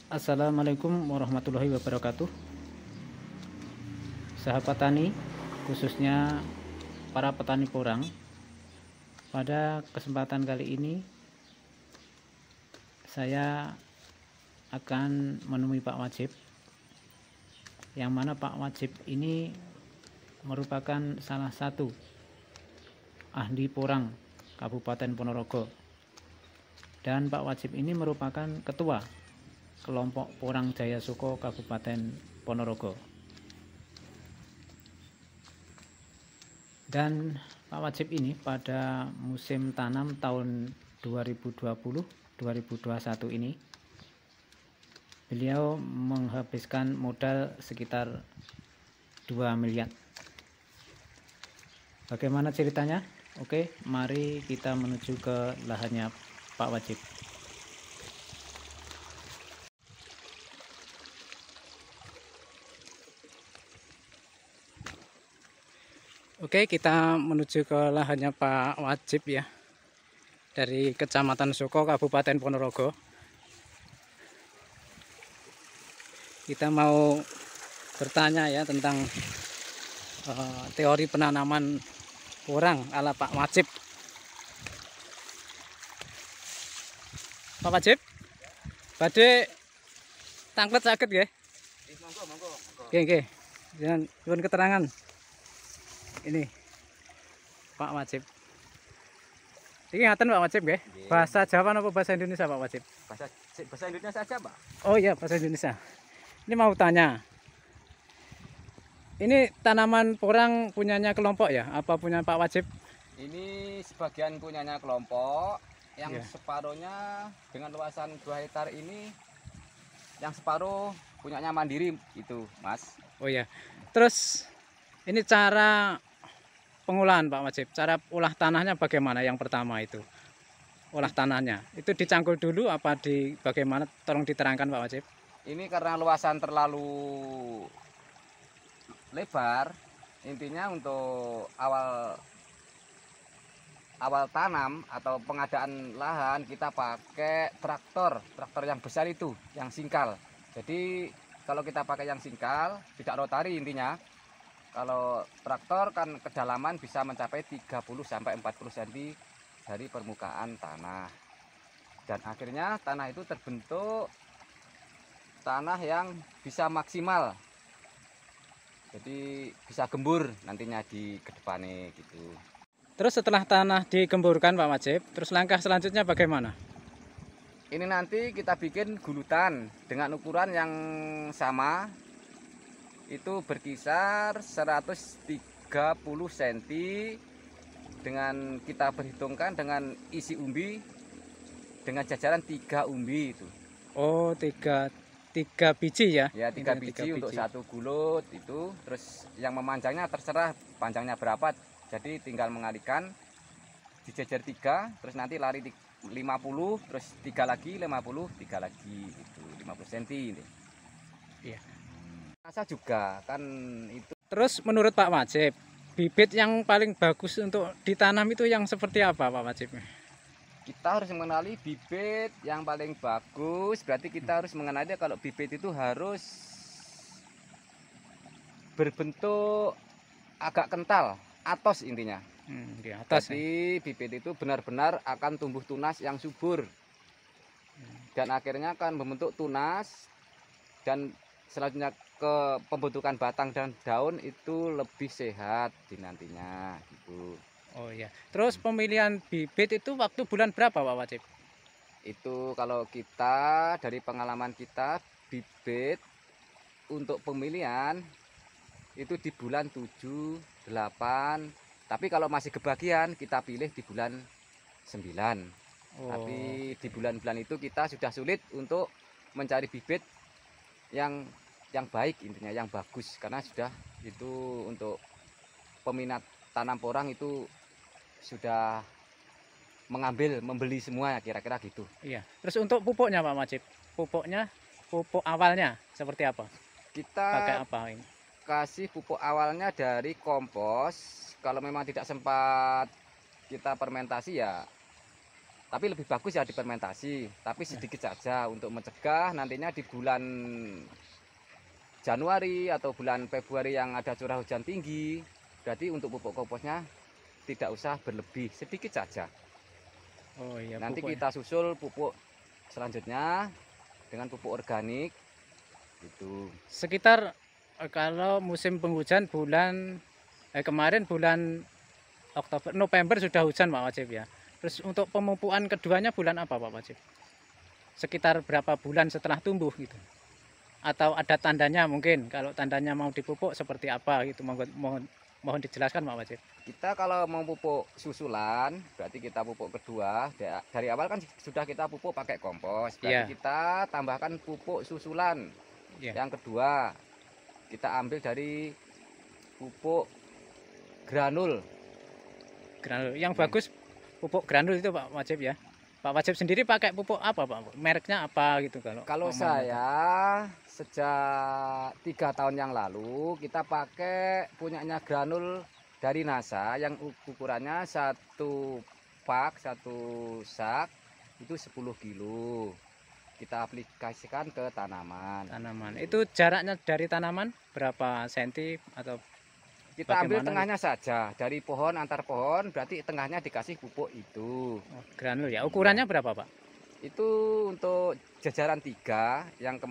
Assalamualaikum warahmatullahi wabarakatuh. Sahabat tani, khususnya para petani porang, pada kesempatan kali ini saya akan menemui Pak Wajib, yang mana Pak Wajib ini merupakan salah satu ahli porang Kabupaten Ponorogo, dan Pak Wajib ini merupakan ketua kelompok porang Jaya Suko Kabupaten Ponorogo. Dan Pak Wajib ini pada musim tanam tahun 2020-2021 ini beliau menghabiskan modal sekitar 2 miliar. Bagaimana ceritanya? Oke, mari kita menuju ke lahannya Pak Wajib. Oke, kita menuju ke lahannya Pak Wajib ya, dari Kecamatan Suko, Kabupaten Ponorogo. Kita mau bertanya ya tentang teori penanaman porang ala Pak Wajib. Pak Wajib, badhe tangklet sakit nggih? Monggo. Nggih. Jangan nyuwun keterangan. Ini Pak Wajib. Ini ngaten Pak Wajib nggih. Bahasa Jawa apa bahasa Indonesia Pak Wajib? Bahasa Indonesia saja, Pak. Oh iya, bahasa Indonesia. Ini mau tanya. Ini tanaman porang punyanya kelompok ya? Apa punya Pak Wajib? Ini sebagian punyanya kelompok, yang Iya. separuhnya dengan luasan 2 hektar ini, yang separuh punyanya mandiri itu, Mas. Oh iya. Terus ini cara pengolahan Pak Wajib. Cara olah tanahnya bagaimana yang pertama itu? Olah tanahnya. Itu dicangkul dulu apa di bagaimana? Tolong diterangkan Pak Wajib. Ini karena luasan terlalu lebar, intinya untuk awal tanam atau pengadaan lahan kita pakai traktor yang besar itu, yang singkal. Jadi kalau kita pakai yang singkal, tidak rotari intinya. Kalau traktor kan kedalaman bisa mencapai 30 sampai 40 cm dari permukaan tanah. Dan akhirnya tanah itu terbentuk tanah yang bisa maksimal. Jadi bisa gembur nantinya di kedepannya gitu. Terus setelah tanah digemburkan Pak Wajib, terus langkah selanjutnya bagaimana? Ini nanti kita bikin gulutan dengan ukuran yang sama. Itu berkisar 130 cm dengan kita perhitungkan dengan isi umbi dengan jajaran 3 umbi itu. Oh, tiga biji ya? Ya, 3 Ini biji untuk satu gulut itu. Terus yang memanjangnya terserah panjangnya berapa. Jadi tinggal mengalihkan dijejer 3, terus nanti lari 50, terus 3 lagi 50, 3 lagi itu 50 cm ini. Iya. Rasa juga kan itu. Terus menurut Pak Wajib, bibit yang paling bagus untuk ditanam itu yang seperti apa Pak Wajib? Kita harus mengenali bibit yang paling bagus. Berarti kita harus mengenali kalau bibit itu harus berbentuk agak kental, atos intinya. Di atas. Jadi bibit itu benar-benar akan tumbuh tunas yang subur. Dan akhirnya akan membentuk tunas, dan selanjutnya ke pembentukan batang dan daun itu lebih sehat di nantinya gitu. Oh iya. Terus pemilihan bibit itu waktu bulan berapa Pak Wajib? Itu kalau kita dari pengalaman kita, bibit untuk pemilihan itu di bulan 7, 8. Tapi kalau masih kebagian kita pilih di bulan 9. Oh. Tapi di bulan-bulan itu kita sudah sulit untuk mencari bibit yang baik intinya, yang bagus, karena sudah itu untuk peminat tanam porang itu sudah membeli semua kira-kira gitu. Iya. Terus untuk pupuknya Pak Wajib, pupuk awalnya seperti apa? Kita Pakai apa ini? kasih pupuk awalnya dari kompos. Kalau memang tidak sempat kita fermentasi ya Tapi lebih bagus ya difermentasi, tapi sedikit saja untuk mencegah nantinya di bulan Januari atau bulan Februari yang ada curah hujan tinggi. Berarti untuk pupuk komposnya tidak usah berlebih, sedikit saja. Oh iya, Nanti pupuk ya. kita susul pupuk selanjutnya dengan pupuk organik itu. Sekitar kalau musim penghujan kemarin bulan Oktober, November sudah hujan Pak Wajib ya. Terus untuk pemupukan keduanya bulan apa Pak Wajib? Sekitar berapa bulan setelah tumbuh gitu? Atau ada tandanya mungkin? Kalau tandanya mau dipupuk seperti apa gitu? Mohon dijelaskan Pak Wajib. Kita kalau mau pupuk susulan, berarti kita pupuk kedua. Dari awal kan sudah kita pupuk pakai kompos. Berarti Iya. kita tambahkan pupuk susulan. Iya. Yang kedua, kita ambil dari pupuk granul. Granul. Yang bagus pupuk granul itu Pak Wajib ya. Pak Wajib sendiri pakai pupuk apa Pak? Mereknya apa gitu Kalau saya sejak 3 tahun yang lalu kita pakai punyanya granul dari NASA yang ukurannya satu sak itu 10 kilo. Kita aplikasikan ke tanaman. Itu jaraknya dari tanaman berapa senti atau Kita ambil bagaimana tengahnya saja dari pohon antar pohon, berarti tengahnya dikasih pupuk itu. granul ya? Ukurannya berapa Pak? Itu untuk jajaran 3 yang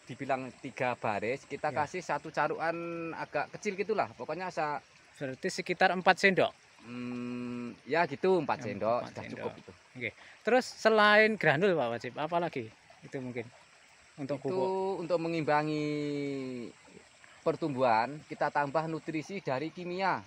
dibilang 3 baris, kita Ya. kasih satu carukan agak kecil gitulah. Pokoknya Berarti sekitar 4 sendok. ya gitu 4 Ya, sendok 4 sudah sendok. cukup itu. Terus selain granul Pak Wajib, apa lagi? Itu mungkin untuk Itu pupuk. untuk mengimbangi pertumbuhan, kita tambah nutrisi dari kimia.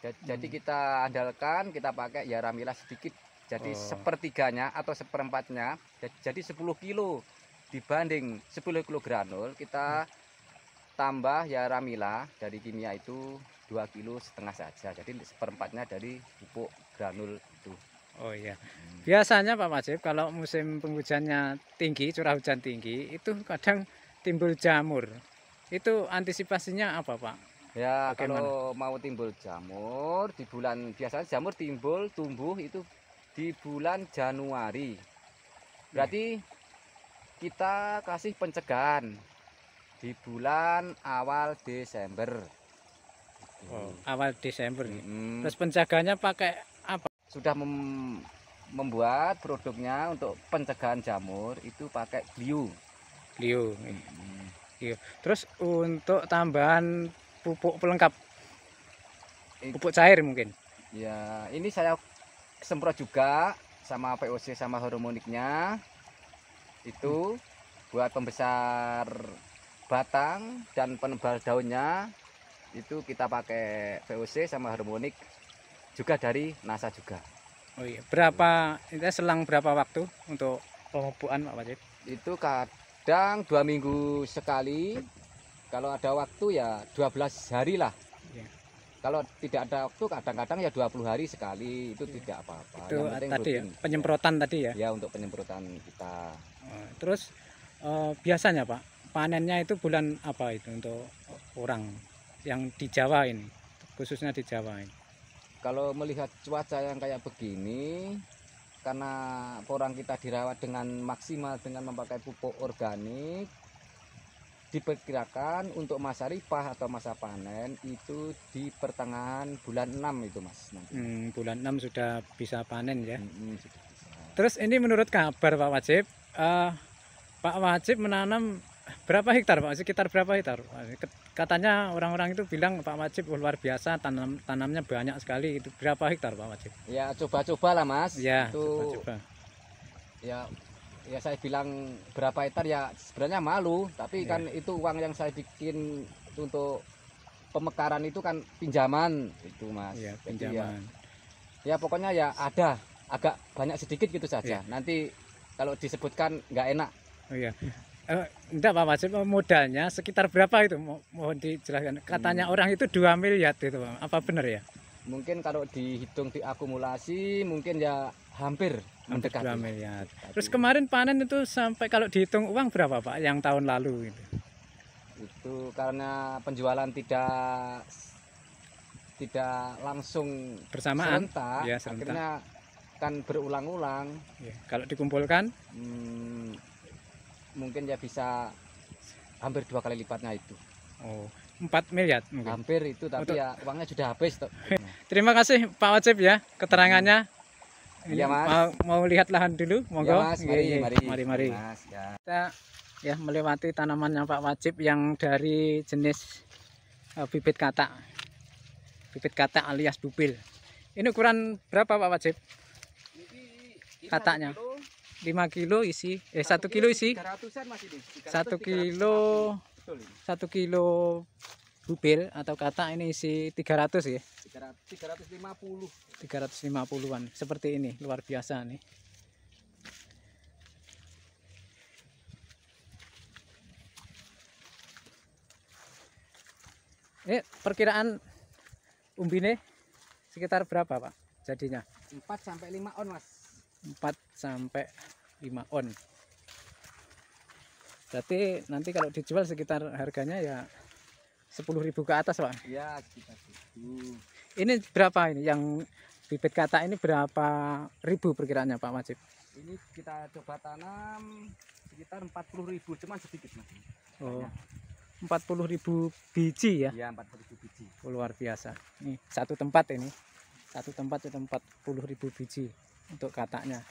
Jadi kita andalkan, kita pakai Yaramila sedikit. Jadi Oh. sepertiganya atau seperempatnya, jadi 10 kilo dibanding 10 kilo granul, kita tambah Yaramila dari kimia itu 2,5 kilo saja. Jadi seperempatnya dari pupuk granul itu. Oh iya. Biasanya Pak Wajib kalau musim penghujannya tinggi, curah hujan tinggi, itu kadang timbul jamur. Itu antisipasinya apa Pak? Ya, Bagaimana? kalau mau timbul jamur di bulan biasanya jamur tumbuh itu di bulan Januari. Berarti kita kasih pencegahan di bulan awal Desember. Oh, awal Desember. Mm-mm. Terus penjaganya pakai apa? Sudah membuat produknya untuk pencegahan jamur itu pakai Glio. Glio. Iya. Terus untuk tambahan pupuk pelengkap, pupuk cair mungkin. Ya, ini saya semprot juga sama VOC sama hormoniknya. Itu buat pembesar batang dan penebal daunnya. Itu kita pakai VOC sama hormonik juga dari NASA juga. Oh iya. Selang berapa waktu untuk pemupukan Pak Wajib? Itu kadang 2 minggu sekali. Kalau ada waktu ya 12 hari lah. Iya. Kalau tidak ada waktu kadang-kadang ya 20 hari sekali. Itu tidak apa-apa. Itu Yang penting tadi ya, rutin. penyemprotan tadi ya. Ya, untuk penyemprotan kita. Terus biasanya Pak, panennya itu bulan apa itu untuk orang yang di Jawa ini, khususnya di Jawa ini? Kalau melihat cuaca yang kayak begini, karena porang kita dirawat dengan maksimal dengan memakai pupuk organik, diperkirakan untuk masa ripah atau masa panen itu di pertengahan bulan 6 itu Mas nanti. Bulan 6 sudah bisa panen ya. Sudah bisa. Terus ini menurut kabar Pak Wajib, Pak Wajib menanam berapa hektar Pak? Sekitar berapa hektar? Katanya orang-orang itu bilang Pak Wajib luar biasa, tanamnya banyak sekali. Itu berapa hektar Pak Wajib? Ya coba-coba lah Mas. Ya, itu coba-coba. Ya saya bilang berapa hektar ya sebenarnya malu, tapi kan itu uang yang saya bikin untuk pemekaran itu kan pinjaman itu Mas. Iya, Jadi pinjaman. ya pokoknya ya ada agak banyak sedikit gitu saja. Iya. Nanti kalau disebutkan nggak enak. Oh iya. Enggak Pak Wajib, modalnya sekitar berapa itu? Mohon dijelaskan. Katanya orang itu 2 miliar itu Pak. Apa benar ya? Mungkin kalau dihitung diakumulasi mungkin ya hampir 2 mendekati. miliar. Terus kemarin panen itu sampai kalau dihitung uang berapa Pak yang tahun lalu itu? Itu karena penjualan tidak langsung Bersamaan. serentak, Ya, serentak. akhirnya akan berulang-ulang. Ya, kalau dikumpulkan Mungkin ya bisa hampir 2 kali lipatnya itu. 4 miliar mungkin. Hampir itu, tapi ya uangnya sudah habis toh. Terima kasih Pak Wajib ya keterangannya. Ini Iya, Mas. mau lihat lahan dulu, monggo. Ya, Mas, Nggih, mari. mari. Mas, ya. Kita ya melewati tanamannya Pak Wajib yang dari jenis bibit katak. Bibit katak alias bupil. Ini ukuran berapa Pak Wajib? Ini Kataknya. 1 5 kilo isi 1 kilo isi 300-an Mas ini. 1 kilo 1 kilo bupil atau katak ini isi 300 ya. 350-an seperti ini, luar biasa nih. Ini perkiraan umbine sekitar berapa Pak jadinya? 4 sampai 5 on Mas. 4 sampai 5 on. Berarti nanti kalau dijual sekitar harganya ya 10.000 ke atas Pak. Ya sekitar itu. Ini berapa ini yang bibit katak ini berapa ribu perkiraannya Pak Wajib? Ini kita coba tanam sekitar 40.000, cuman sedikit Mas. Oh, 40.000 biji ya? Ya 40.000 biji. Luar biasa. Nih satu tempat ini, satu tempat itu 40.000 biji untuk kataknya.